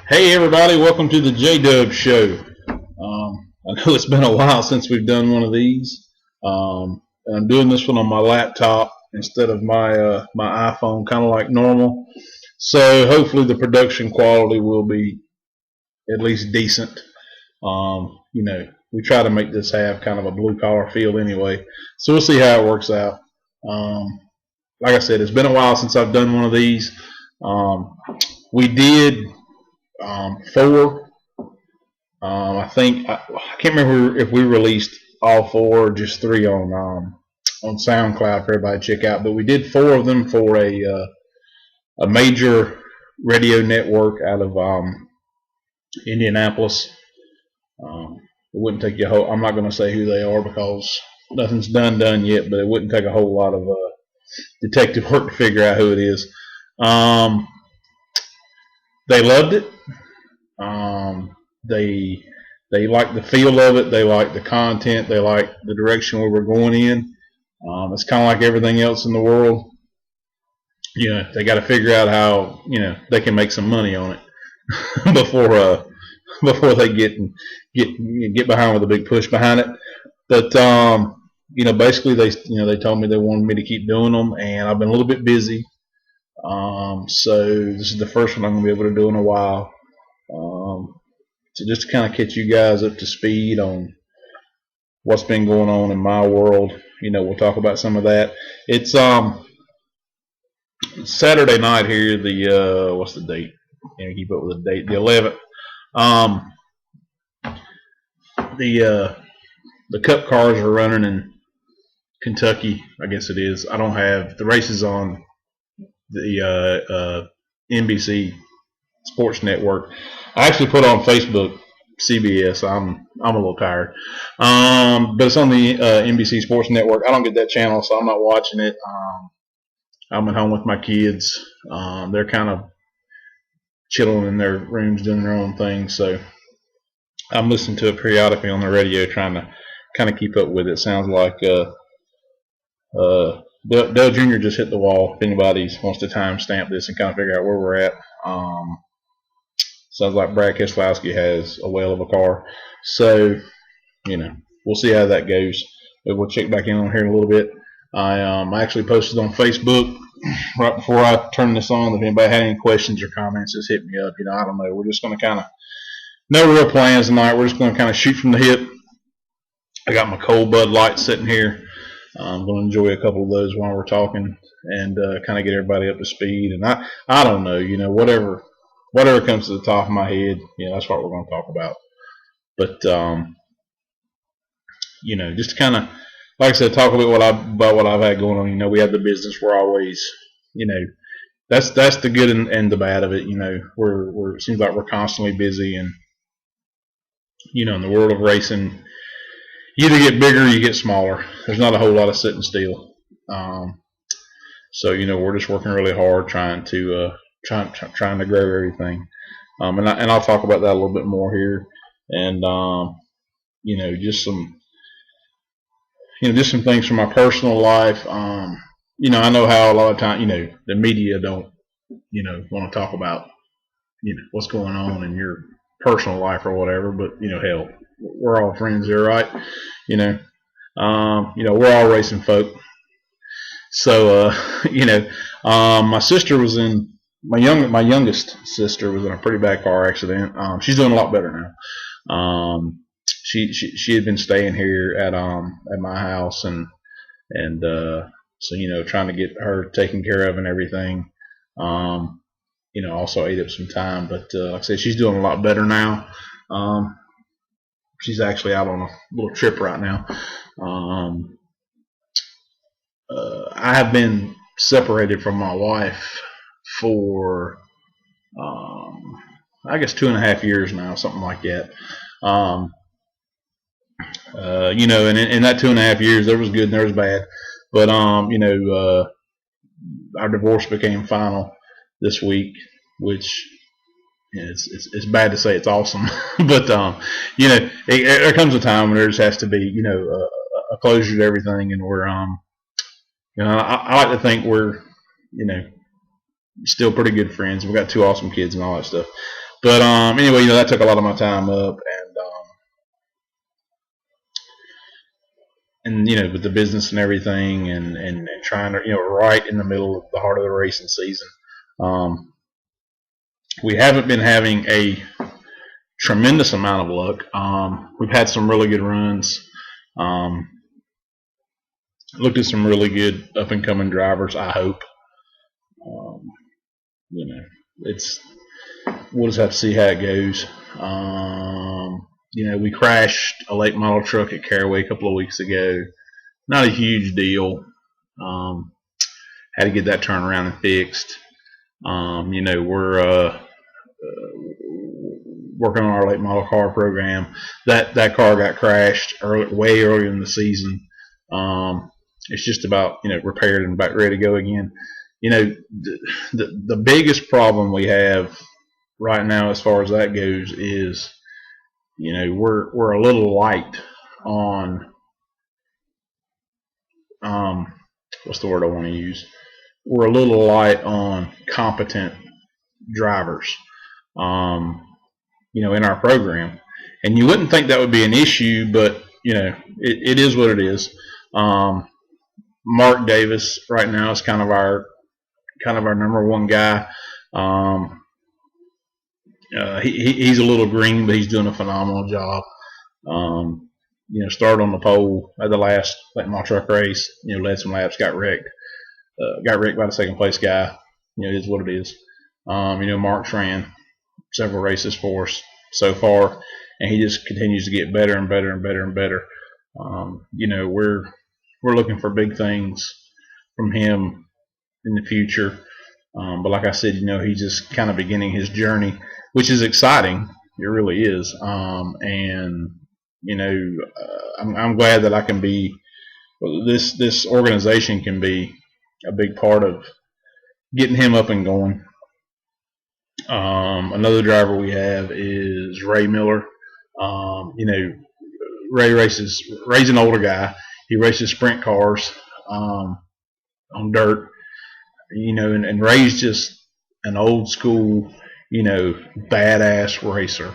Hey everybody, welcome to the J-Dub Show. I know it's been a while since we've done one of these. And I'm doing this one on my laptop instead of my iPhone, kind of like normal. So hopefully the production quality will be at least decent. We try to make this have kind of a blue collar feel anyway. So we'll see how it works out. Like I said, it's been a while since I've done one of these. We did four. I can't remember if we released all four or just three on SoundCloud for everybody to check out. But we did four of them for a major radio network out of Indianapolis. It wouldn't take you a whole. I'm not going to say who they are because nothing's done yet. But it wouldn't take a whole lot of detective work to figure out who it is. They loved it. They liked the feel of it. They liked the content. They liked the direction we were going in. It's kind of like everything else in the world. They got to figure out how they can make some money on it before they get behind with a big push behind it. But basically they told me they wanted me to keep doing them, and I've been a little bit busy. So this is the first one I'm going to be able to do in a while. So just to kind of catch you guys up to speed on what's been going on in my world, we'll talk about some of that. It's Saturday night here. What's the date? Can't keep up with the date. The 11th. The Cup cars are running in Kentucky. I guess it is. I don't have the races on the NBC Sports Network. I actually put on Facebook CBS. I'm a little tired, but it's on the NBC Sports Network. I don't get that channel, so I'm not watching it. I'm at home with my kids. They're kind of chilling in their rooms doing their own thing, so I'm listening to it periodically on the radio, trying to kind of keep up with it. Sounds like Dale Jr. just hit the wall. If anybody wants to timestamp this and kind of figure out where we're at. Sounds like Brad Keselowski has a whale of a car. So, we'll see how that goes. But we'll check back in on here in a little bit. I actually posted on Facebook right before I turned this on. If anybody had any questions or comments, just hit me up. I don't know. We're just going to kind of, no real plans tonight. We're just going to kind of shoot from the hip. I got my cold Bud Light sitting here. I'm going to enjoy a couple of those while we're talking and kind of get everybody up to speed. And I don't know, whatever comes to the top of my head, that's what we're going to talk about. But just to kind of, like I said, talk a bit about what I've had going on. We have the business. We're always, that's the good and the bad of it. It seems like we're constantly busy, and in the world of racing, you either get bigger or you get smaller. There's not a whole lot of sitting still. So we're just working really hard trying to grow everything. And I'll talk about that a little bit more here. And just some things from my personal life. I know how a lot of times the media don't want to talk about what's going on in your personal life or whatever. But hell, we're all friends here, right? We're all racing folk. So my sister was in my youngest sister was in a pretty bad car accident. She's doing a lot better now. She had been staying here at my house and so trying to get her taken care of and everything. Also ate up some time, but like I said, she's doing a lot better now. She's actually out on a little trip right now. I have been separated from my wife for I guess 2.5 years now, something like that. And in that 2.5 years, there was good and there was bad. But our divorce became final this week, which it's bad to say it's awesome, but there comes a time when there just has to be a closure to everything, and we're I like to think we're still pretty good friends. We've got 2 awesome kids and all that stuff. But anyway, that took a lot of my time up, and with the business and everything, and trying to, right in the middle of the heart of the racing season. We haven't been having a tremendous amount of luck. We've had some really good runs. Looked at some really good up and coming drivers, I hope. We'll just have to see how it goes. We crashed a late model truck at Caraway a couple of weeks ago. Not a huge deal. Had to get that turned around and fixed. We're working on our late model car program. That car got crashed way earlier in the season. It's just about repaired and about ready to go again. The biggest problem we have right now as far as that goes is we're a little light on what's the word I want to use? We're a little light on competent drivers in our program, and you wouldn't think that would be an issue, but it is what it is. Mark Davis right now is kind of our number one guy. He's a little green, but he's doing a phenomenal job. Started on the pole at the last late model truck race. Led some laps, got wrecked. Got wrecked by the second place guy. It is what it is. Mark's ran several races for us so far, and he just continues to get better and better and better and better. We're looking for big things from him in the future. But like I said, he's just kind of beginning his journey, which is exciting. It really is. I'm glad that I can be, this organization can be a big part of getting him up and going. Another driver we have is Ray Miller. Ray's an older guy. He races sprint cars on dirt. And Ray's just an old school, badass racer.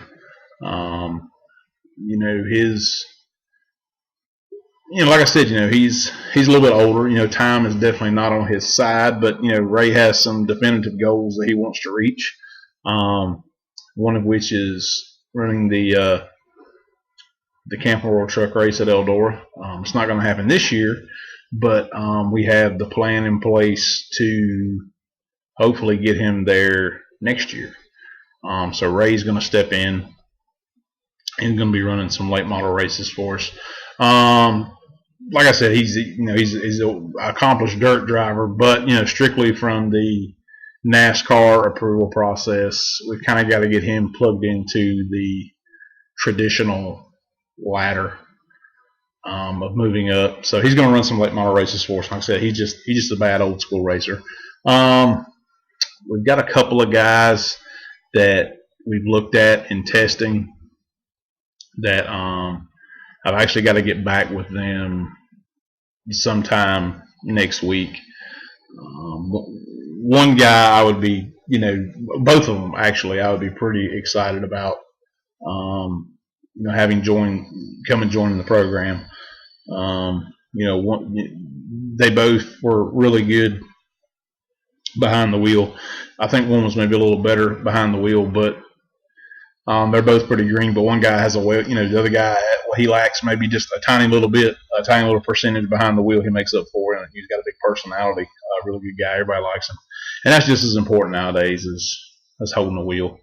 Like I said, he's a little bit older. Time is definitely not on his side, but Ray has some definitive goals that he wants to reach. One of which is running the Camping World Truck Race at Eldora. It's not going to happen this year, but we have the plan in place to hopefully get him there next year. So Ray's going to step in and going to be running some late model races for us. Like I said, he's an accomplished dirt driver, but strictly from the NASCAR approval process, we've kind of got to get him plugged into the traditional ladder of moving up. So he's going to run some late model races for us. Like I said, he's just a bad old school racer. We've got a couple of guys that we've looked at in testing that I've actually got to get back with them sometime next week. One guy I would be, both of them actually, I would be pretty excited about, having come and join the program. They both were really good behind the wheel. I think one was maybe a little better behind the wheel, but they're both pretty green. But one guy has the other guy, he lacks maybe just a tiny little percentage behind the wheel. He makes up for it, and he's got a big personality. A really good guy. Everybody likes him, and that's just as important nowadays as holding the wheel.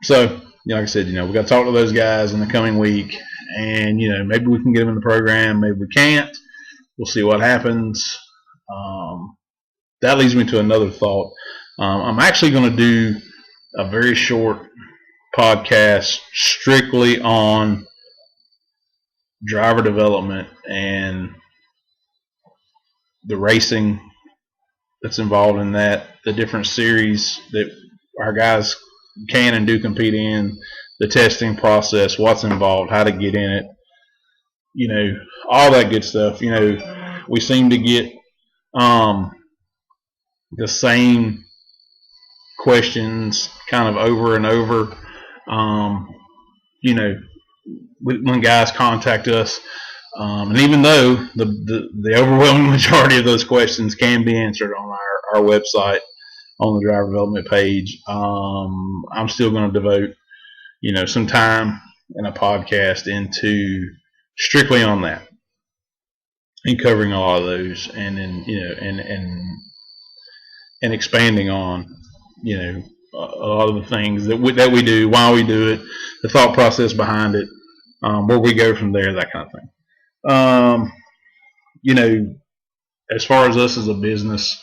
So, like I said, we got to talk to those guys in the coming week, and maybe we can get them in the program, maybe we can't. We'll see what happens. That leads me to another thought. I'm actually going to do a very short podcast strictly on driver development and the racing that's involved in that, the different series that our guys can and do compete in, the testing process, what's involved, how to get in it, all that good stuff. We seem to get the same questions kind of over and over. You know, when guys contact us, and even though the overwhelming majority of those questions can be answered on our website, on the driver development page, I'm still going to devote, you know, some time in a podcast into strictly on that and covering a lot of those, and then, you know, and expanding on, you know, a lot of the things that we do, why we do it, the thought process behind it, where we go from there, that kind of thing. You know, as far as us as a business,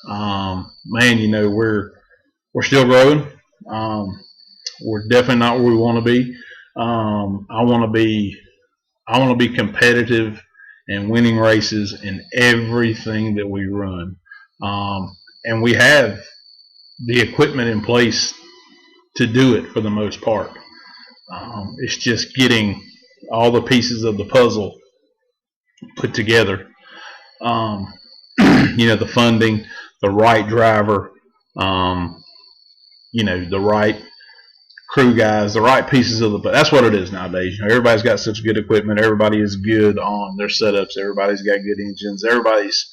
man, you know, we're still growing. We're definitely not where we want to be. I want to be competitive and winning races in everything that we run. And we have the equipment in place to do it for the most part. It's just getting all the pieces of the puzzle put together. You know, the funding, the right driver, you know, the right crew guys, the right pieces of that's what it is nowadays. You know, everybody's got such good equipment. Everybody is good on their setups. Everybody's got good engines. Everybody's,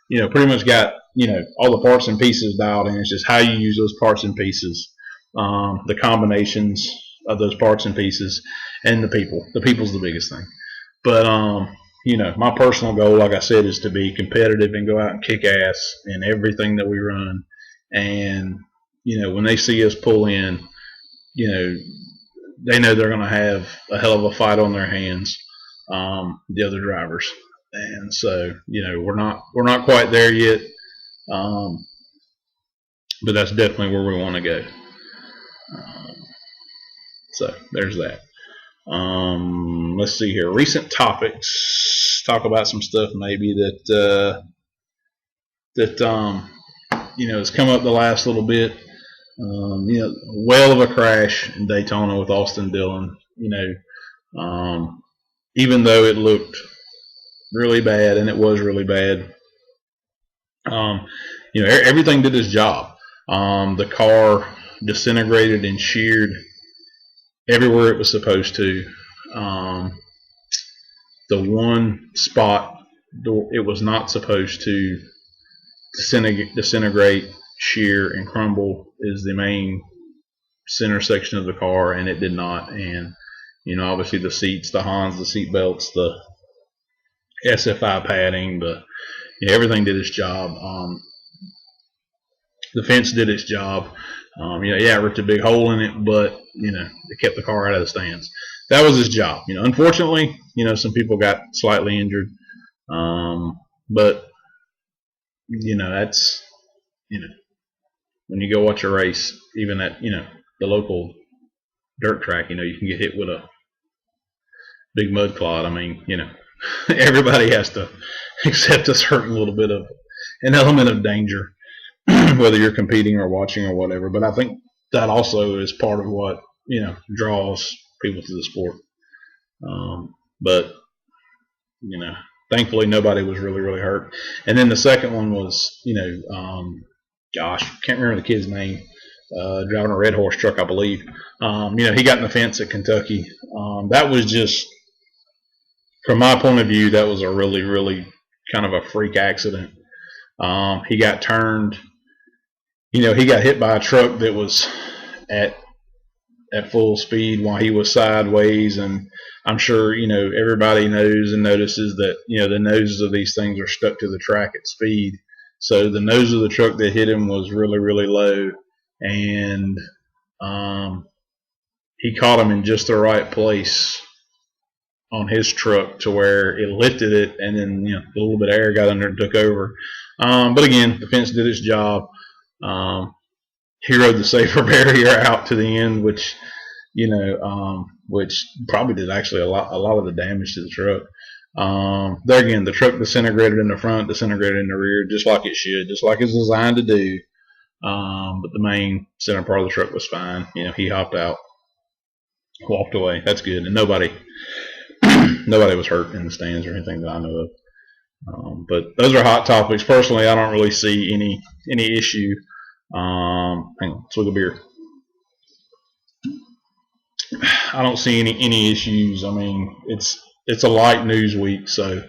you know, pretty much got, you know, all the parts and pieces dialed in. It's just how you use those parts and pieces, the combinations of those parts and pieces, and the people. The people's the biggest thing. But you know, my personal goal, like I said, is to be competitive and go out and kick ass in everything that we run. And, you know, when they see us pull in, you know, they know they're going to have a hell of a fight on their hands, the other drivers. And so, you know, we're not quite there yet, but that's definitely where we want to go. So there's that. Let's see here. Recent topics. Talk about some stuff maybe that you know, has come up the last little bit. You know, whale of a crash in Daytona with Austin Dillon. You know, even though it looked really bad, and it was really bad, you know, everything did its job. The car disintegrated and sheared everywhere it was supposed to. The one spot it was not supposed to disintegrate, shear, and crumble is the main center section of the car, and it did not. And, you know, obviously the seats, the Hans, the seat belts, the SFI padding, you know, everything did its job. The fence did its job. You know, yeah, it ripped a big hole in it, but, you know, it kept the car out of the stands. That was his job. You know, unfortunately, you know, some people got slightly injured, but, you know, that's, you know, when you go watch a race, even at, you know, the local dirt track, you know, you can get hit with a big mud clod. I mean, you know, everybody has to accept a certain little bit of an element of danger, whether you're competing or watching or whatever. But I think that also is part of what, you know, draws people to the sport. But, you know, thankfully nobody was really hurt. And then the second one was, you know, gosh, can't remember the kid's name, driving a red horse truck, I believe. You know, he got in the fence at Kentucky. That was just, from my point of view, that was a really kind of a freak accident. He got turned, you know, he got hit by a truck that was at full speed while he was sideways, and I'm sure, you know, everybody knows and notices that, you know, the noses of these things are stuck to the track at speed. So the nose of the truck that hit him was really low, and he caught him in just the right place on his truck to where it lifted it, and then, you know, a little bit of air got under and took over. But again, the fence did its job. He rode the safer barrier out to the end, which, you know, which probably did actually a lot of the damage to the truck. There again, the truck disintegrated in the front, disintegrated in the rear, just like it should, just like it's designed to do. But the main center part of the truck was fine. You know, he hopped out, walked away. That's good, and nobody was hurt in the stands or anything that I know of. But those are hot topics. Personally, I don't really see any issue Hang on, swig of beer. I don't see any issues. I mean, it's a light news week, so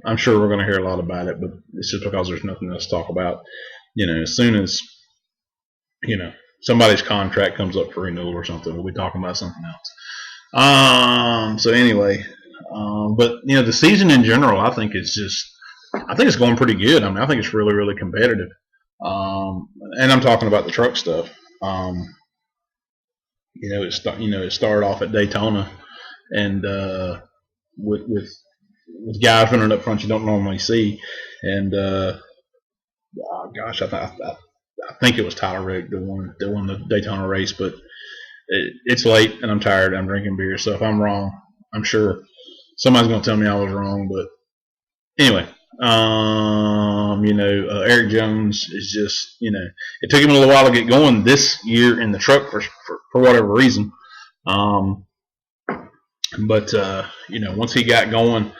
I'm sure we're going to hear a lot about it, but it's just because there's nothing else to talk about. As soon as somebody's contract comes up for renewal or something, we'll be talking about something else. So anyway, but the season in general, I think it's going pretty good. I mean, I think it's really, really competitive. And I'm talking about the truck stuff. It started off at Daytona, and with guys running up front you don't normally see, and gosh, I think it was Tyler Reddick that won the Daytona race, but it's late and I'm tired. I'm drinking beer, so if I'm wrong, I'm sure somebody's going to tell me I was wrong. But anyway, Eric Jones is just, it took him a little while to get going this year in the truck for whatever reason. But once he got going,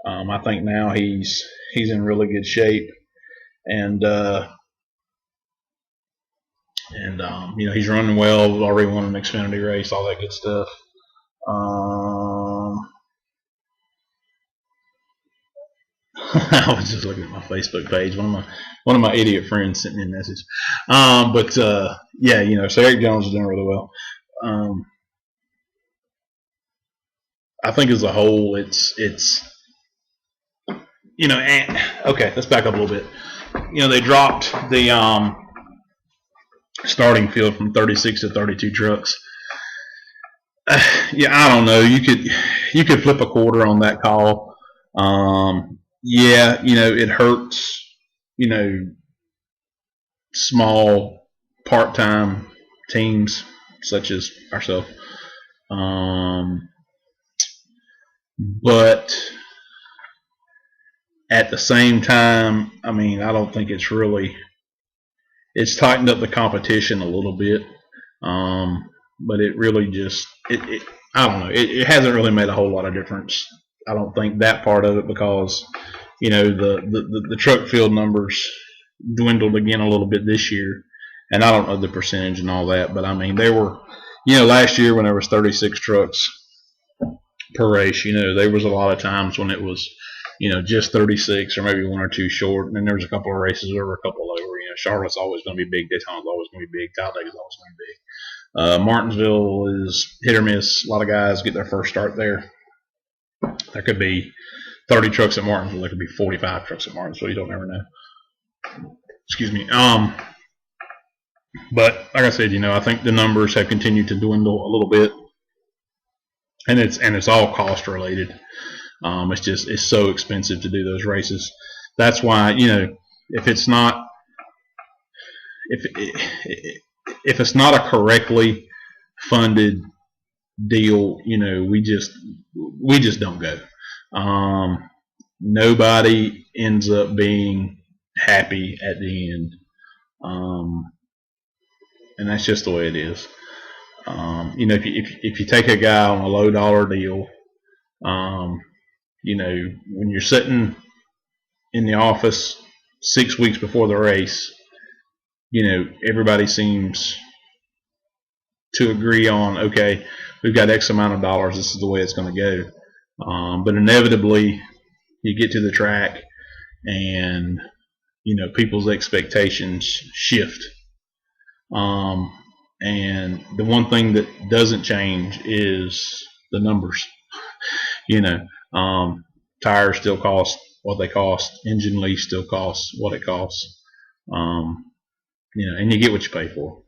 I think now he's in really good shape, and he's running well. Already won an Xfinity race, all that good stuff. I was just looking at my Facebook page. One of my idiot friends sent me a message. So Eric Jones is doing really well. I think as a whole, it's okay. Let's back up a little bit. They dropped the starting field from 36 to 32 trucks. I don't know. You could flip a quarter on that call. It hurts. Small part-time teams such as ourselves. But at the same time, I mean, I don't think it's tightened up the competition a little bit. But it really just, I don't know. It hasn't really made a whole lot of difference. I don't think that part of it, because the truck field numbers dwindled again a little bit this year, and I don't know the percentage and all that, but I mean, they were, last year when there was 36 trucks per race, there was a lot of times when it was, just 36 or maybe one or two short, and then there was a couple of races over, a couple over. Charlotte's always going to be big, Daytona's always going to be big, Talladega's always going to be big. Martinsville is hit or miss. A lot of guys get their first start there. There could be 30 trucks at Martinsville. There could be 45 trucks at Martinsville. You don't ever know. Excuse me. But like I said, I think the numbers have continued to dwindle a little bit, and it's all cost related. It's so expensive to do those races. That's why if it's not a correctly funded deal, we just don't go. Nobody ends up being happy at the end, and that's just the way it is. If you take a guy on a low dollar deal, when you're sitting in the office 6 weeks before the race, everybody seems to agree on, okay, we've got X amount of dollars, this is the way it's going to go. But inevitably, you get to the track, and people's expectations shift. And the one thing that doesn't change is the numbers. Tires still cost what they cost. Engine lease still costs what it costs. And you get what you pay for.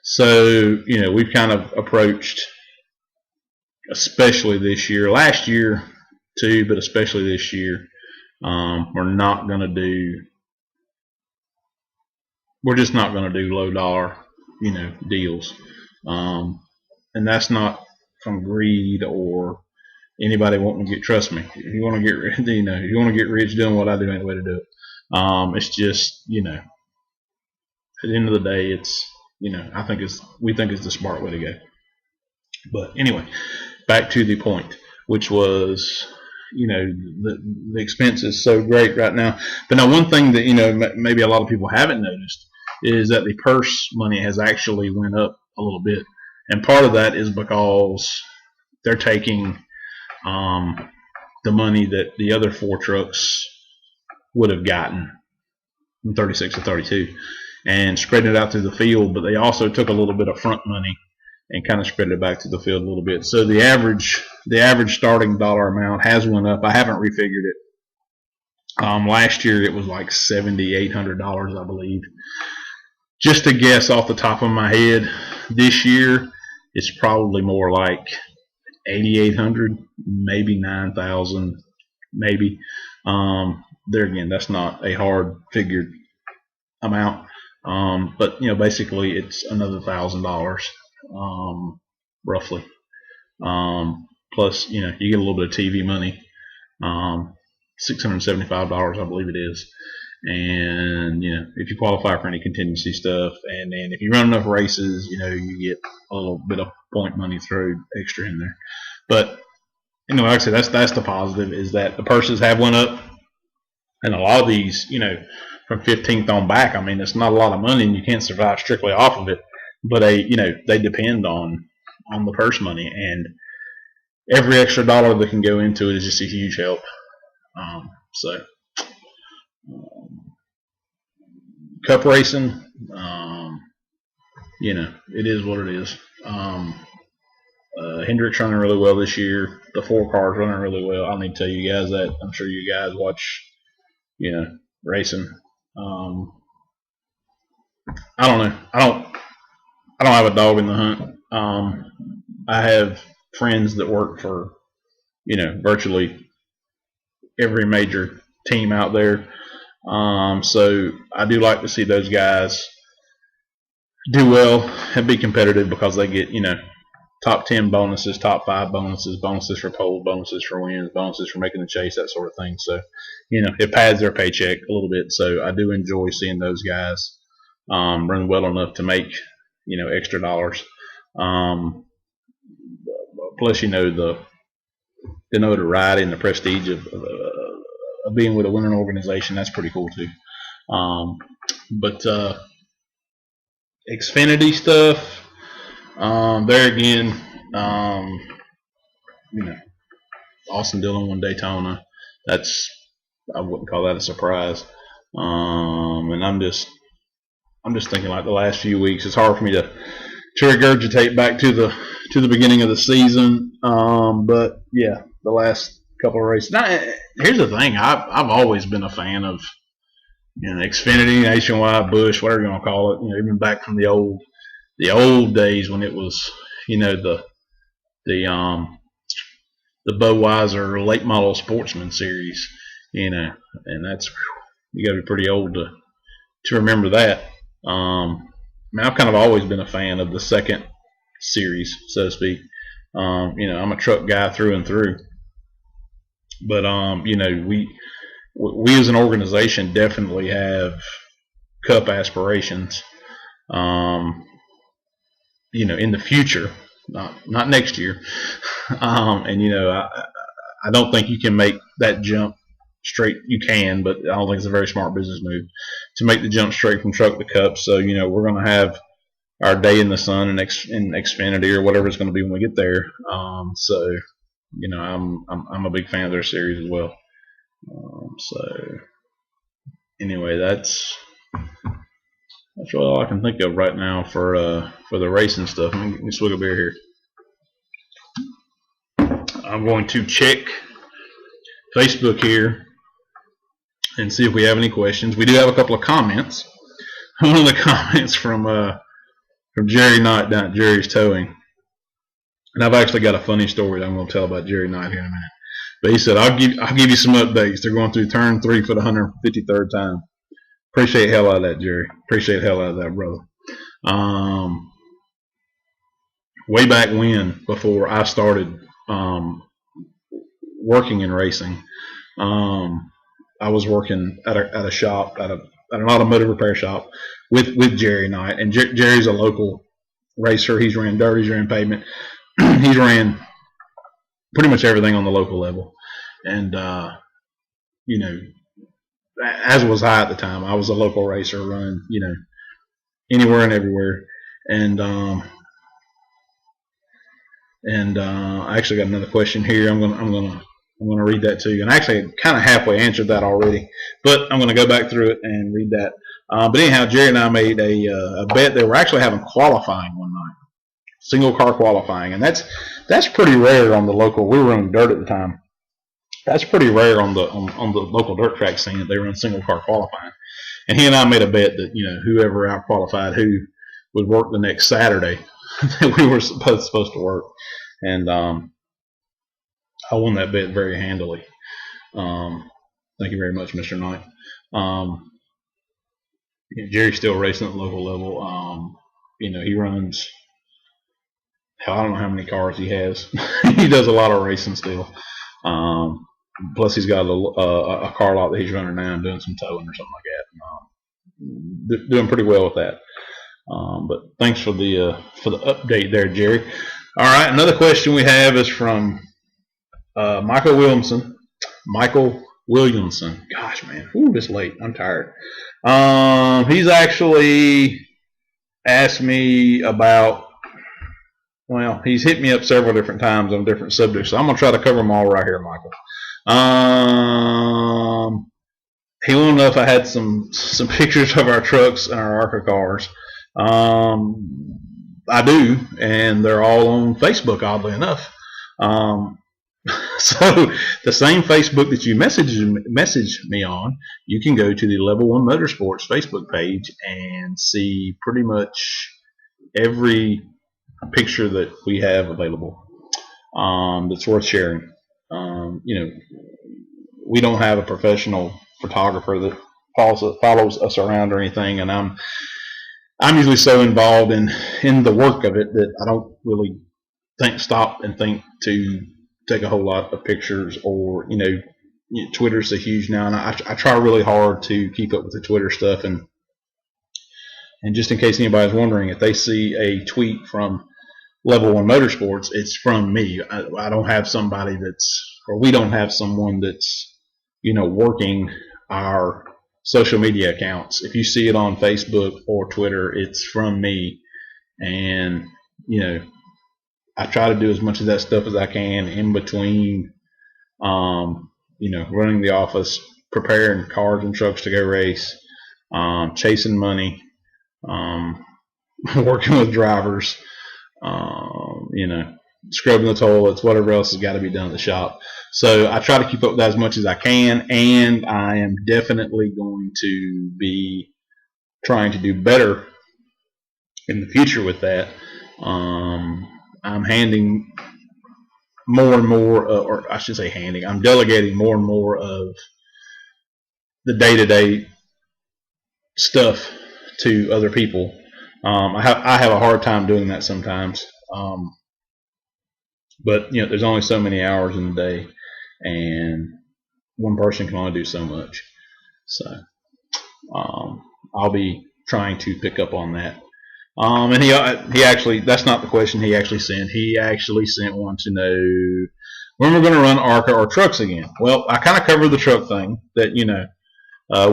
So, we've kind of approached, especially this year, last year too, but especially this year, we're just not going to do low dollar, deals. And that's not from greed or anybody wanting to trust me. If you want to get, you want to get rich doing what I do, ain't the way to do it. It's just, at the end of the day, it's, we think it's the smart way to go. But anyway, back to the point, which was, the expense is so great right now. But now, one thing that maybe a lot of people haven't noticed is that the purse money has actually went up a little bit, and part of that is because they're taking the money that the other 4 trucks would have gotten from 36 to 32 and spreading it out through the field, but they also took a little bit of front money and kind of spread it back to the field a little bit. So the average starting dollar amount has went up. I haven't refigured it. Last year it was like $7,800, I believe. Just to guess off the top of my head, this year it's probably more like 8,800, maybe 9,000, maybe. There again, that's not a hard figured amount, but basically it's another $1,000, roughly. Plus, you get a little bit of TV money, $675, I believe it is. And if you qualify for any contingency stuff, and then if you run enough races, you get a little bit of point money thrown extra in there. But like I said, that's the positive, is that the purses have went up, and a lot of these, from 15th on back, I mean, it's not a lot of money, and you can't survive strictly off of it. But they depend on the purse money, and every extra dollar that can go into it is just a huge help. Cup racing, it is what it is. Hendrick's running really well this year. The 4 cars running really well. I don't need to tell you guys that. I'm sure you guys watch, racing. I don't know. I don't have a dog in the hunt. I have friends that work for, virtually every major team out there. So I do like to see those guys do well and be competitive, because they get, top 10 bonuses, top 5 bonuses, bonuses for pole, bonuses for wins, bonuses for making the chase, that sort of thing. So, it pads their paycheck a little bit. So I do enjoy seeing those guys run well enough to make, extra dollars. Plus, the notoriety and the prestige of being with a winning organization, that's pretty cool too. But Xfinity stuff, there again, Austin Dillon won Daytona. I wouldn't call that a surprise. And I'm just thinking, like, the last few weeks, it's hard for me to regurgitate back to the beginning of the season. But yeah, the last couple of races. Now, here's the thing: I've always been a fan of Xfinity, Nationwide, Busch, whatever you want to call it. Even back from the old days when it was the Budweiser Late Model Sportsman series. And that's, you got to be pretty old to remember that. I've kind of always been a fan of the second series, so to speak. I'm a truck guy through and through. But we as an organization definitely have cup aspirations. In the future, not next year. I don't think you can make that jump straight. You can, but I don't think it's a very smart business move to make the jump straight from truck to cup. So we're going to have our day in the sun in Xfinity, or whatever it's going to be when we get there. I'm a big fan of their series as well. So anyway, that's really all I can think of right now for the racing stuff. Let me swig a beer here. I'm going to check Facebook here and see if we have any questions. We do have a couple of comments. One of the comments from Jerry Knight down at Jerry's Towing, and I've actually got a funny story that I'm going to tell about Jerry Knight here in a minute. But he said, "I'll give you some updates. They're going through turn 3 for the 153rd time." Appreciate the hell out of that, Jerry. Appreciate the hell out of that, brother. Way back when, before I started working in racing, I was working at a shop, at an automotive repair shop with Jerry Knight. And Jerry's a local racer. He's ran dirt, he's ran pavement. He's ran pretty much everything on the local level. And, as was I at the time, I was a local racer running, anywhere and everywhere. And I actually got another question here. I'm gonna read that to you. And I actually kind of halfway answered that already, but I'm gonna go back through it and read that. But anyhow, Jerry and I made a bet that we're actually having qualifying one night, single car qualifying, and that's pretty rare on the local. We were running dirt at the time. That's pretty rare on the local dirt track scene that they run single car qualifying. And he and I made a bet that whoever out qualified who would work the next Saturday that we were supposed to work, and I won that bet very handily. Thank you very much, Mr. Knight. Jerry's still racing at the local level. He runs. Hell, I don't know how many cars he has. He does a lot of racing still. Plus, he's got a car lot that he's running now and doing some towing or something like that. Doing pretty well with that. But thanks for the update there, Jerry. All right, another question we have is from Michael Williamson. Michael Williamson. Gosh, man, it's late. I'm tired. He's actually asked me about. Well, he's hit me up several different times on different subjects, so I'm gonna try to cover them all right here, Michael. He wanted to know if I had some pictures of our trucks and our ARCA cars. I do, and they're all on Facebook, oddly enough. So the same Facebook that you message me on, you can go to the Level 1 Motorsports Facebook page and see pretty much every picture that we have available that's worth sharing. We don't have a professional photographer that follows us around or anything, and I'm usually so involved in the work of it that I don't really stop and think to take a whole lot of pictures, or Twitter's a huge now, and I try really hard to keep up with the Twitter stuff, and just in case anybody's wondering, if they see a tweet from Level 1 Motorsports, it's from me. I don't have somebody we don't have someone that's working our social media accounts. If you see it on Facebook or Twitter, it's from me, and I try to do as much of that stuff as I can in between, running the office, preparing cars and trucks to go race, chasing money, working with drivers, scrubbing the toilets, whatever else has got to be done at the shop. So I try to keep up with that as much as I can, and I am definitely going to be trying to do better in the future with that. I'm handing more and more, or I should say handing, I'm delegating more and more of the day-to-day stuff to other people. I have a hard time doing that sometimes, but there's only so many hours in the day, and one person can only do so much. So I'll be trying to pick up on that. And he actually, that's not the question he actually sent. He actually sent one to know when we're going to run ARCA or trucks again. Well, I kind of covered the truck thing, that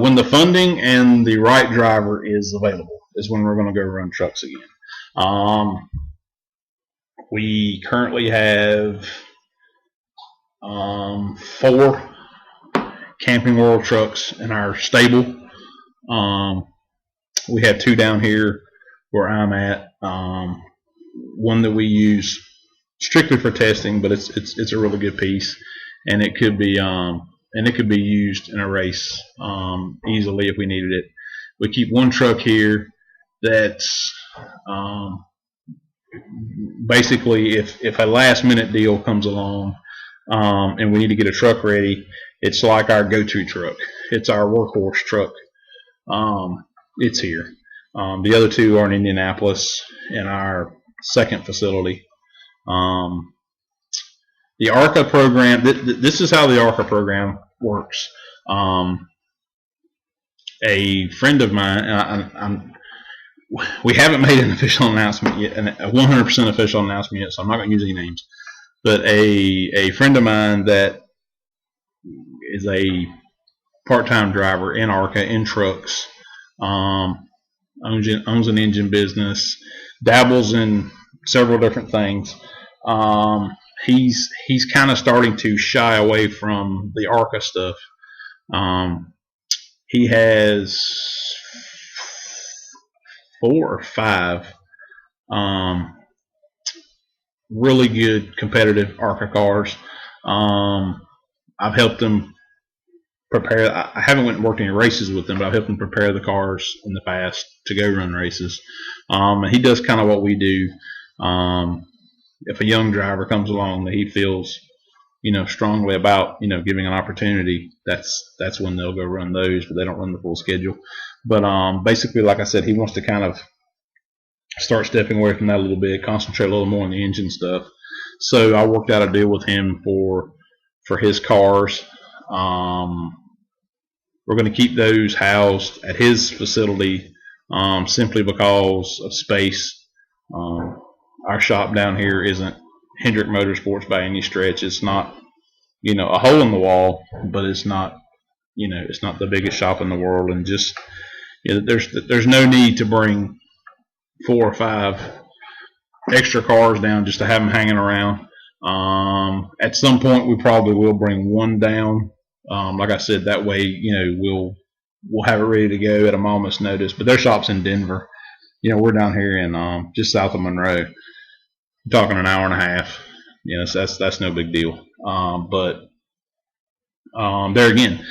when the funding and the right driver is available is when we're going to go run trucks again. We currently have 4 Camping World trucks in our stable. We have 2 down here where I'm at. One that we use strictly for testing, but it's a really good piece, and it could be used in a race easily if we needed it. We keep 1 truck here that's basically if a last minute deal comes along and we need to get a truck ready, it's like our go-to truck. It's our workhorse truck. It's here. The other 2 are in Indianapolis in our second facility. The ARCA program, this is how the ARCA program works. A friend of mine, we haven't made an official announcement yet, a 100% official announcement yet, so I'm not going to use any names. But a friend of mine that is a part-time driver in ARCA in trucks, owns an engine business, dabbles in several different things. He's kind of starting to shy away from the ARCA stuff. He has 4 or 5 really good competitive ARCA cars. I've helped him prepare. I haven't went and worked any races with them, but I've helped him prepare the cars in the past to go run races. And he does kind of what we do. If a young driver comes along that he feels, strongly about, giving an opportunity, that's when they'll go run those, but they don't run the full schedule. But basically, like I said, he wants to kind of start stepping away from that a little bit, concentrate a little more on the engine stuff. So I worked out a deal with him for his cars. We're going to keep those housed at his facility simply because of space. Our shop down here isn't Hendrick Motorsports by any stretch. It's not, a hole in the wall, but it's not, it's not the biggest shop in the world. And just, there's no need to bring 4 or 5 extra cars down just to have them hanging around. At some point, we probably will bring one down. Like I said, that way, we'll have it ready to go at a moment's notice. But their shop's in Denver. We're down here in just south of Monroe. I'm talking an hour and a half. So that's no big deal. But there again,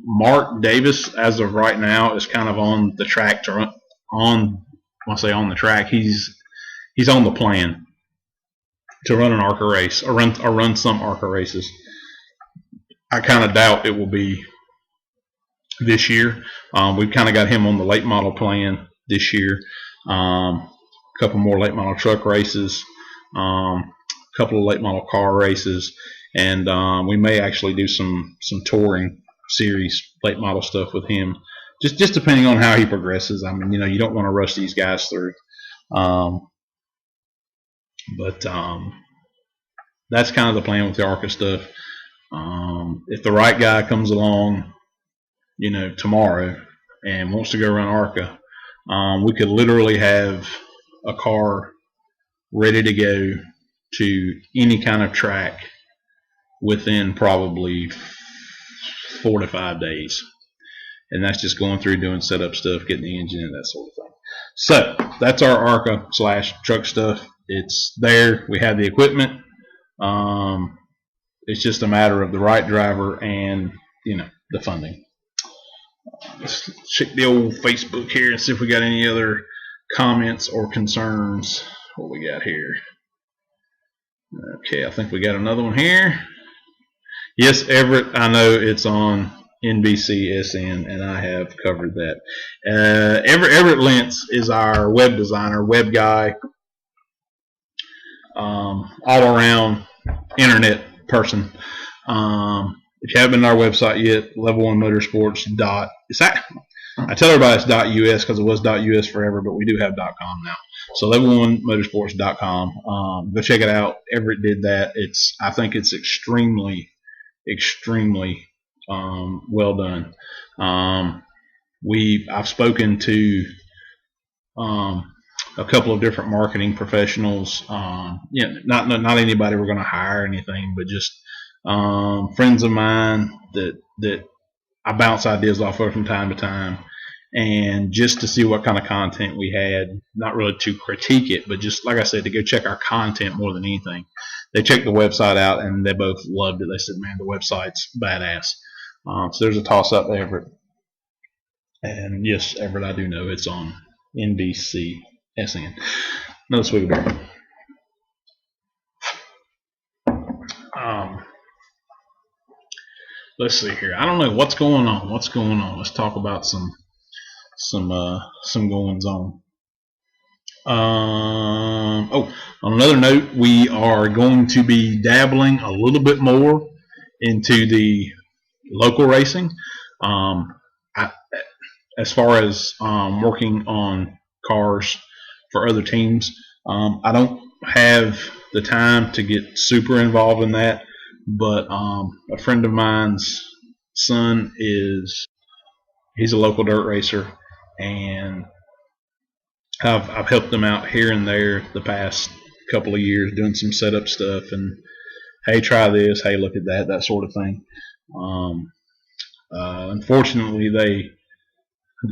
Mark Davis, as of right now, is kind of on the track to run. When I say on the track, he's on the plan to run an ARCA race or run some ARCA races. I kind of doubt it will be this year. We've kind of got him on the late model plan this year. A couple more late model truck races, a couple of late model car races, and we may actually do some touring series late model stuff with him. Just depending on how he progresses. I mean, you don't want to rush these guys through. But that's kind of the plan with the ARCA stuff. If the right guy comes along, tomorrow and wants to go run ARCA, we could literally have a car ready to go to any kind of track within probably 4 to 5 days. And that's just going through doing setup stuff, getting the engine and that sort of thing. So that's our ARCA / truck stuff. It's there. We have the equipment. It's just a matter of the right driver and the funding. Let's check the old Facebook here and see if we got any other comments or concerns. What we got here? Okay, I think we got another one here. Yes, Everett, I know it's on NBCSN, and I have covered that. Everett Lentz is our web designer, web guy, all-around internet person. If you haven't been to our website yet, level1motorsports. I tell everybody it's .us because it was .us forever, but we do have .com now. So level1motorsports.com. Go check it out. Everett did that. I think it's extremely well done. I've spoken to a couple of different marketing professionals. Not anybody we're going to hire or anything, but just friends of mine that I bounce ideas off of from time to time, and just to see what kind of content we had. Not really to critique it, but just like I said, to go check our content more than anything. They checked the website out and they both loved it. They said, "Man, the website's badass." So there's a toss up to Everett. And yes, Everett, I do know it's on NBCSN. Another swig of beer. Let's see here. I don't know what's going on. Let's talk about some goings on. On another note, we are going to be dabbling a little bit more into the local racing. As far as working on cars for other teams, I don't have the time to get super involved in that, but a friend of mine's son he's a local dirt racer, and I've helped them out here and there the past couple of years doing some setup stuff and hey, try this, hey, look at that sort of thing. Unfortunately,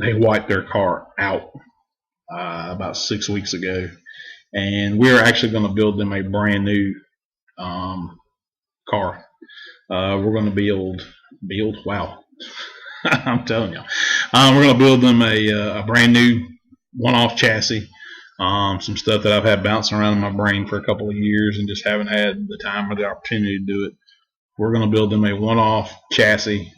they wiped their car out about 6 weeks ago, and we're actually going to build them a brand new car. We're going to build. Wow, I'm telling you, we're going to build them a brand new one-off chassis. Some stuff that I've had bouncing around in my brain for a couple of years and just haven't had the time or the opportunity to do it. We're going to build them a one-off chassis.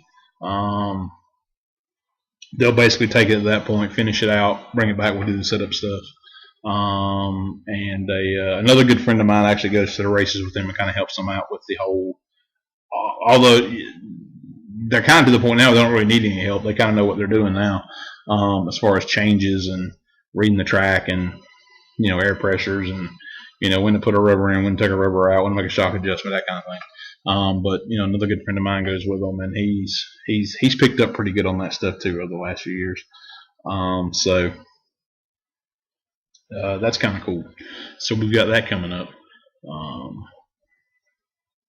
They'll basically take it at that point, finish it out, bring it back, we'll do the setup stuff. And another good friend of mine actually goes to the races with them and kind of helps them out with the whole. Although they're kind of to the point now they don't really need any help. They kind of know what they're doing now, as far as changes and reading the track and air pressures and when to put a rubber in, when to take a rubber out, when to make a shock adjustment, that kind of thing. But another good friend of mine goes with them, and he's picked up pretty good on that stuff too over the last few years. So that's kind of cool. So we've got that coming up.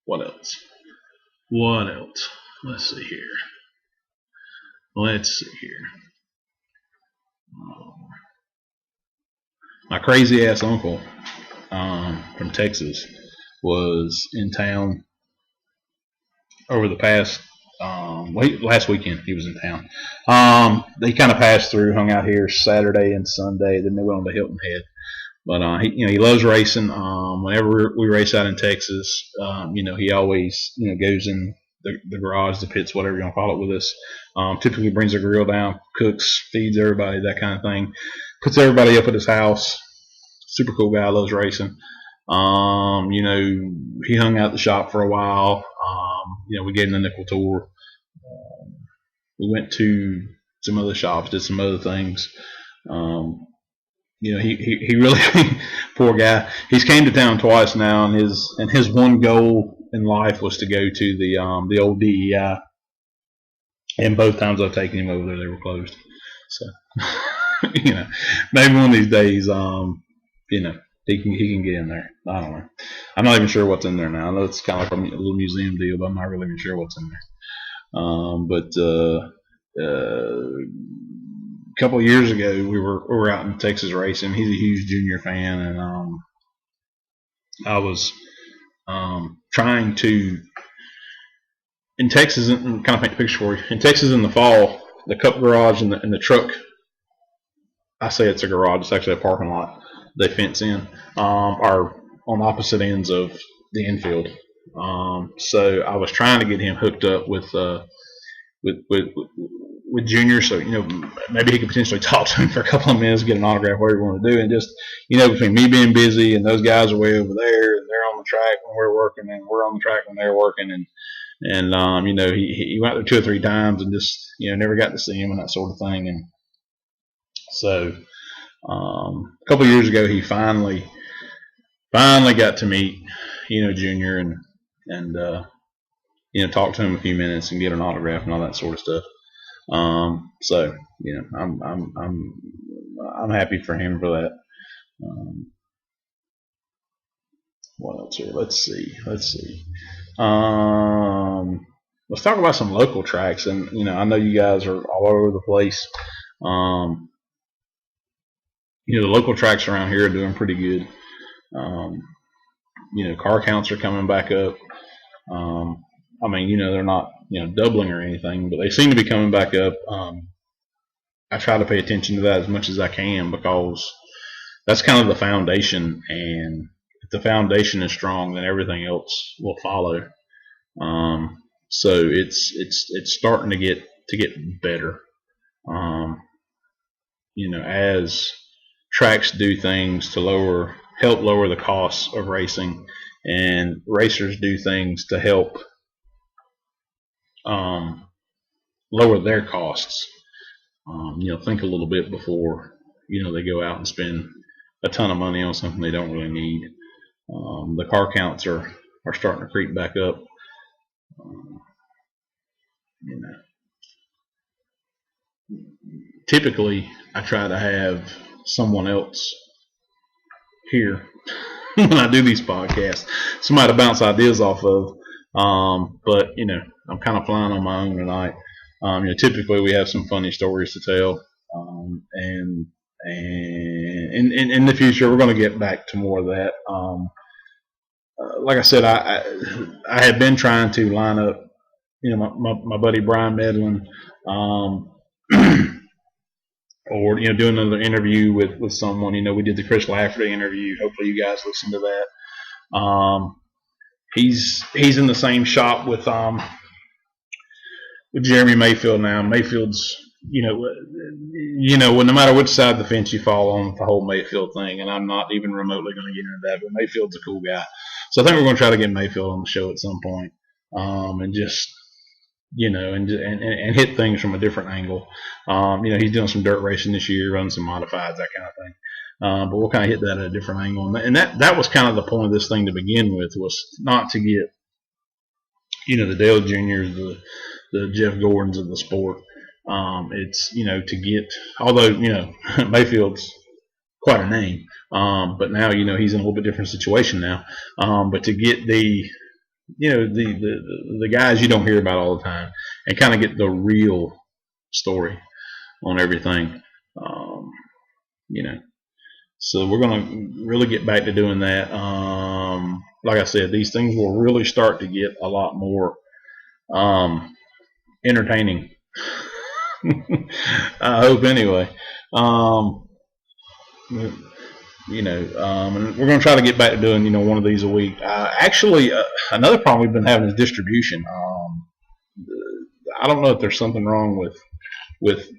What else? Let's see here. My crazy ass uncle from Texas was in town over the past last weekend. He was in town. They kind of passed through, hung out here Saturday and Sunday. Then they went on to Hilton Head. But he loves racing. Whenever we race out in Texas, he always goes in the garage, the pits, whatever you want to call it, with us. Typically brings a grill down, cooks, feeds everybody, that kind of thing. Puts everybody up at his house. Super cool guy, loves racing. He hung out at the shop for a while. We gave him the nickel tour. We went to some other shops, did some other things. He really poor guy. He's came to town twice now, and his one goal in life was to go to the old DEI. And both times I've taken him over there, they were closed. So maybe one of these days, he can get in there. I don't know. I'm not even sure what's in there now. I know it's kind of like a little museum deal, but I'm not really even sure what's in there. A couple of years ago, we were out in Texas racing. He's a huge junior fan, and I was trying to in Texas, and kind of paint the picture for you. In Texas, in the fall, the Cup garage and the truck. I say it's a garage. It's actually a parking lot. They fence in are on opposite ends of the infield. So I was trying to get him hooked up with Junior, so maybe he could potentially talk to him for a couple of minutes, get an autograph, whatever you want to do, and just between me being busy and those guys are way over there, and they're on the track when we're working, and we're on the track when they're working, and he went there 2 or 3 times and just never got to see him and that sort of thing, and so a couple of years ago he finally got to meet Junior and talk to him a few minutes and get an autograph and all that sort of stuff. So I'm happy for him for that. What else here? Let's see. Let's talk about some local tracks, and I know you guys are all over the place. The local tracks around here are doing pretty good. Car counts are coming back up. They're not doubling or anything, but they seem to be coming back up. I try to pay attention to that as much as I can because that's kind of the foundation, and if the foundation is strong, then everything else will follow. So it's starting to get better. As tracks do things to help lower the costs of racing, and racers do things to help lower their costs. Think a little bit before they go out and spend a ton of money on something they don't really need. The car counts are starting to creep back up. typically I try to have someone else here when I do these podcasts, somebody to bounce ideas off of. But I'm kind of flying on my own tonight. Typically we have some funny stories to tell, and in the future we're going to get back to more of that. Like I said, I had been trying to line up, my buddy Brian Medlin, or doing another interview with someone. We did the Chris Lafferty interview. Hopefully you guys listened to that. He's in the same shop with Jeremy Mayfield now. Mayfield's well, no matter which side of the fence you fall on with the whole Mayfield thing, and I'm not even remotely going to get into that, but Mayfield's a cool guy. So I think we're going to try to get Mayfield on the show at some point, and just and hit things from a different angle. He's doing some dirt racing this year, running some modifieds, that kind of thing. But we'll kind of hit that at a different angle, and that was kind of the point of this thing to begin with, was not to get the Dale Juniors, the Jeff Gordons of the sport. It's to get, although Mayfield's quite a name, but now he's in a little bit different situation now. But to get the the guys you don't hear about all the time, and kind of get the real story on everything. So we're going to really get back to doing that. Like I said, these things will really start to get a lot more entertaining. I hope anyway. And we're going to try to get back to doing one of these a week. Actually, another problem we've been having is distribution. I don't know if there's something wrong with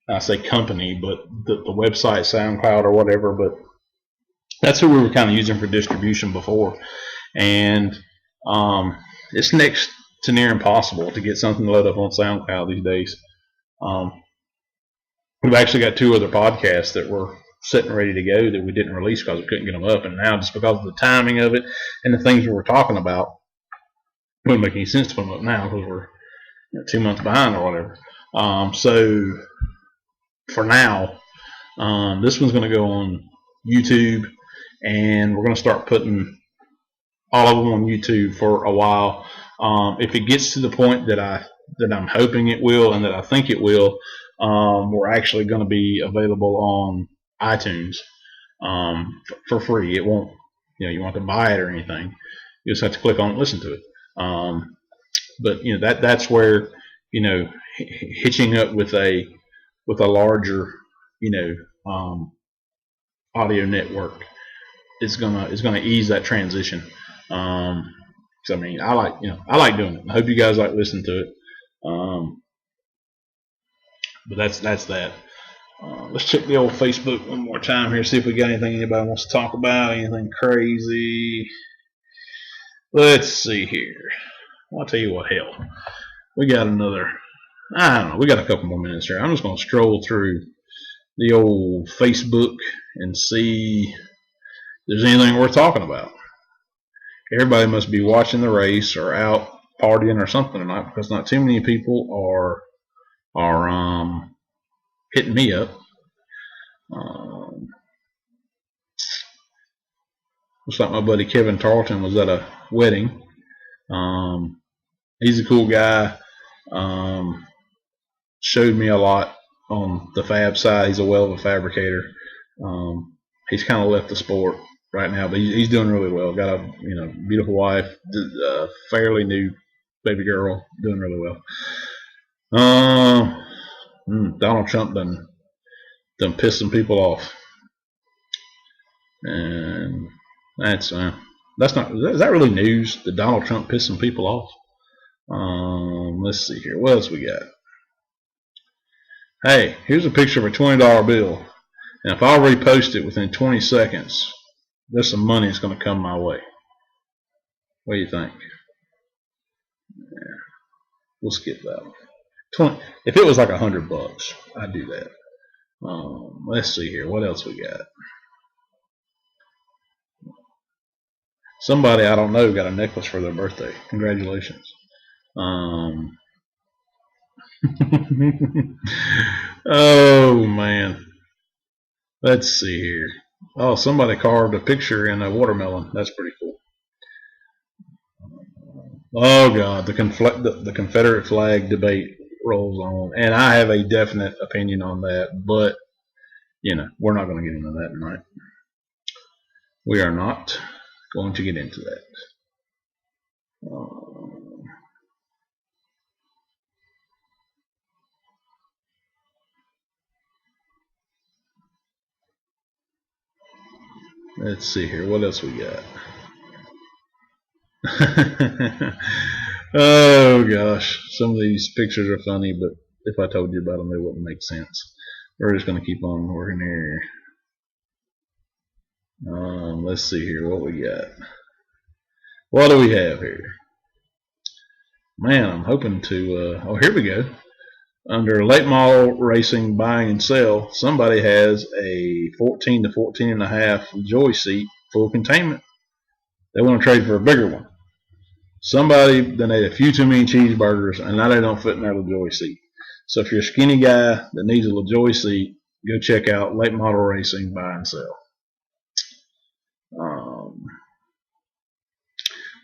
I say company, but the website, SoundCloud or whatever, but that's who we were kind of using for distribution before, and it's next to near impossible to get something loaded up on SoundCloud these days. We've actually got 2 other podcasts that were sitting ready to go that we didn't release because we couldn't get them up, and now just because of the timing of it and the things we were talking about, it wouldn't make any sense to put them up now because we're 2 months behind or whatever. So for now, this one's going to go on YouTube, and we're going to start putting all of them on YouTube for a while. If it gets to the point that I'm hoping it will, and that I think it will, we're actually going to be available on iTunes for free. It won't, you won't have to buy it or anything. You just have to click on it and listen to it. But that's where hitching up with a larger audio network is gonna ease that transition. So I like doing it. I hope you guys like listening to it. But that's that. Let's check the old Facebook one more time here, see if we got anything anybody wants to talk about, anything crazy. Let's see here. Well, I'll tell you what, hell, we got another, I don't know, we got a couple more minutes here. I'm just going to stroll through the old Facebook and see if there's anything worth talking about. Everybody must be watching the race or out partying or something tonight, because not too many people are hitting me up. Looks like my buddy Kevin Tarleton was at a wedding. He's a cool guy. Showed me a lot on the fab side. He's a well of a fabricator. He's kind of left the sport right now, but he's doing really well. Got a beautiful wife, fairly new baby girl, doing really well. Donald Trump done pissed some people off, and that's not. Is that really news that Donald Trump pissed some people off? Let's see here. What else we got? Hey, here's a picture of a $20 bill, and if I repost it within 20 seconds, there's some money that's going to come my way. What do you think? Yeah, we'll skip that one. If it was like $100, I'd do that. Let's see here. What else we got? Somebody I don't know got a necklace for their birthday. Congratulations. Oh man, let's see here. Oh, somebody carved a picture in a watermelon. That's pretty cool. Oh God, the Confederate flag debate rolls on, and I have a definite opinion on that. But we're not going to get into that tonight. We are not going to get into that. Let's see here. What else we got? Oh gosh, some of these pictures are funny, but if I told you about them, they wouldn't make sense. We're just going to keep on working here. Let's see here what we got. What do we have here? Man, I'm hoping to. Oh, here we go. Under late model racing buying and sell, somebody has a 14 to 14 and a half Joy seat full containment. They want to trade for a bigger one. Somebody that ate a few too many cheeseburgers and now they don't fit in their LaJoy seat. So if you're a skinny guy that needs a LaJoy seat, go check out late model racing buy and sell.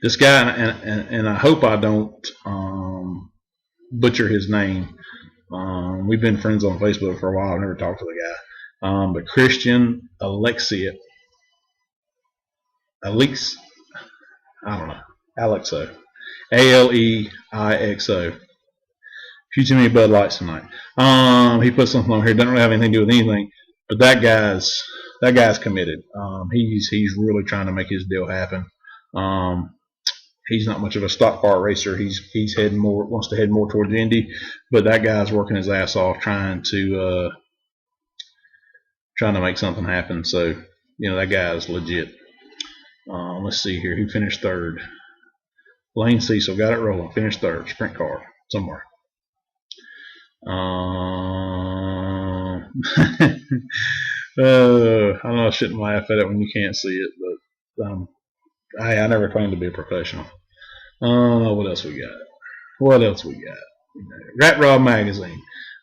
This guy, and I hope I don't butcher his name. We've been friends on Facebook for a while. I've never talked to the guy. But Christian Alexia. Alex, I don't know. Alexo. Aleixo. Few too many Bud Lights tonight. He put something on here. Doesn't really have anything to do with anything. But that guy's committed. He's really trying to make his deal happen. He's not much of a stock car racer. Wants to head more towards Indy, but that guy's working his ass off trying to make something happen. So that guy is legit. Let's see here. Who finished third? Lane Cecil got it rolling. Finished third. Sprint car somewhere. I know I shouldn't laugh at it when you can't see it, but I never claimed to be a professional. What else we got? Rat Rod Magazine.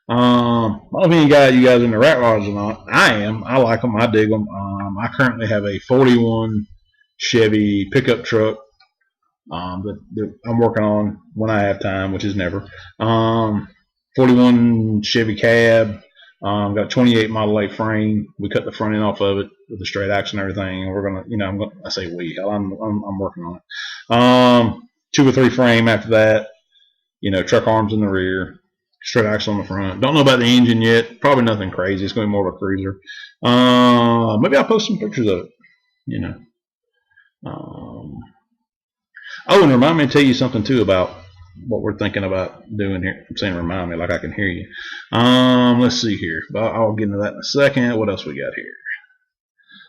I don't know if you guys are into rat rods or not. I am. I like them. I dig them. I currently have a 41 Chevy pickup truck that I'm working on when I have time, which is never. 41 Chevy cab. Got a 28 Model A frame. We cut the front end off of it with the straight axle and everything. And we're gonna, I say we. I'm working on it. 2 or 3 frame after that. Truck arms in the rear, straight axle on the front. Don't know about the engine yet. Probably nothing crazy. It's gonna be more of a cruiser. Maybe I'll post some pictures of it. Oh, and remind me to tell you something too about what we're thinking about doing here. I'm saying remind me like I can hear you. Let's see here. I'll get into that in a second. What else we got here?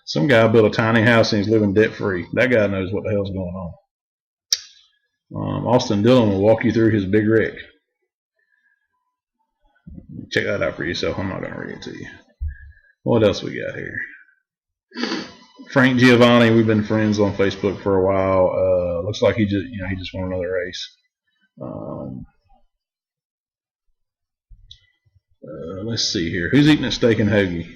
Some guy built a tiny house and he's living debt free. That guy knows what the hell's going on. Austin Dillon will walk you through his big wreck. Check that out for yourself. I'm not going to read it to you. What else we got here? Frank Giovanni, we've been friends on Facebook for a while. Looks like he just won another race. Let's see here. Who's eating a steak and hoagie?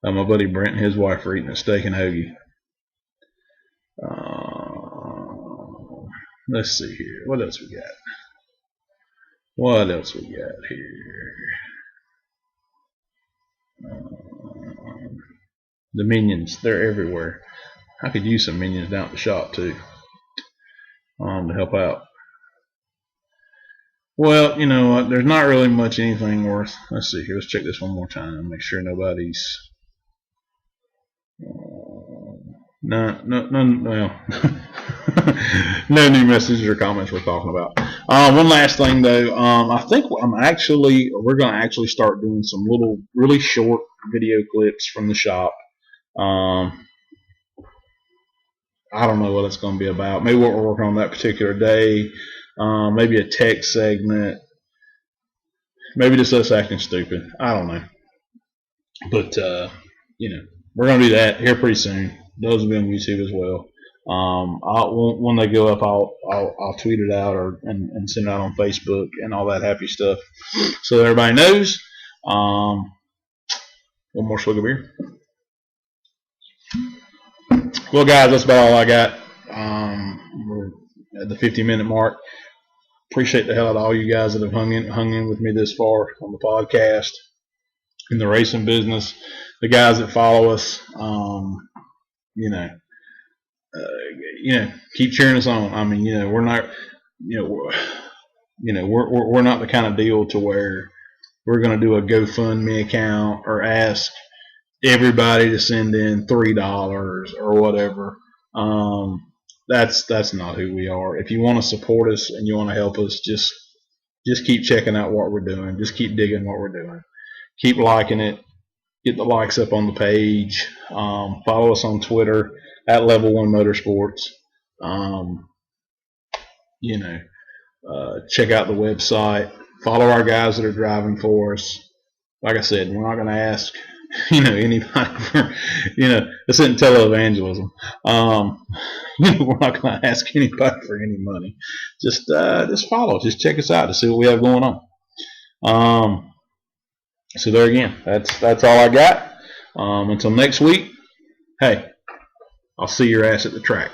My buddy Brent and his wife are eating a steak and hoagie. Let's see here. What else we got? Here? The minions. They're everywhere. I could use some minions down at the shop too to help out. Well, you know what? There's not really much anything worth. Let's see here. Let's check this one more time and make sure nobody's. No, well, no new messages or comments we're talking about. One last thing though, I think we're going to actually start doing some little, really short video clips from the shop. I don't know what it's going to be about. Maybe what we're working on that particular day. Maybe a tech segment. Maybe just us acting stupid. I don't know. But we're going to do that here pretty soon. Those will be on YouTube as well. When they go up, I'll tweet it out and send it out on Facebook and all that happy stuff, so everybody knows. One more swig of beer. Well, guys, that's about all I got. We're at the 50-minute mark. Appreciate the hell out of all you guys that have hung in with me this far on the podcast, in the racing business, the guys that follow us. Keep cheering us on. I mean, we're not, we're not the kind of deal to where we're going to do a GoFundMe account or ask everybody to send in $3 or whatever. That's not who we are. If you want to support us and you want to help us, just keep checking out what we're doing. Just keep digging what we're doing. Keep liking it. Get the likes up on the page. Follow us on Twitter at Level 1 Motorsports. Check out the website. Follow our guys that are driving for us. Like I said, we're not going to ask anybody for, this isn't televangelism. We're not going to ask anybody for any money. Just follow. Just check us out to see what we have going on. So there again, that's all I got. Until next week, hey, I'll see your ass at the track.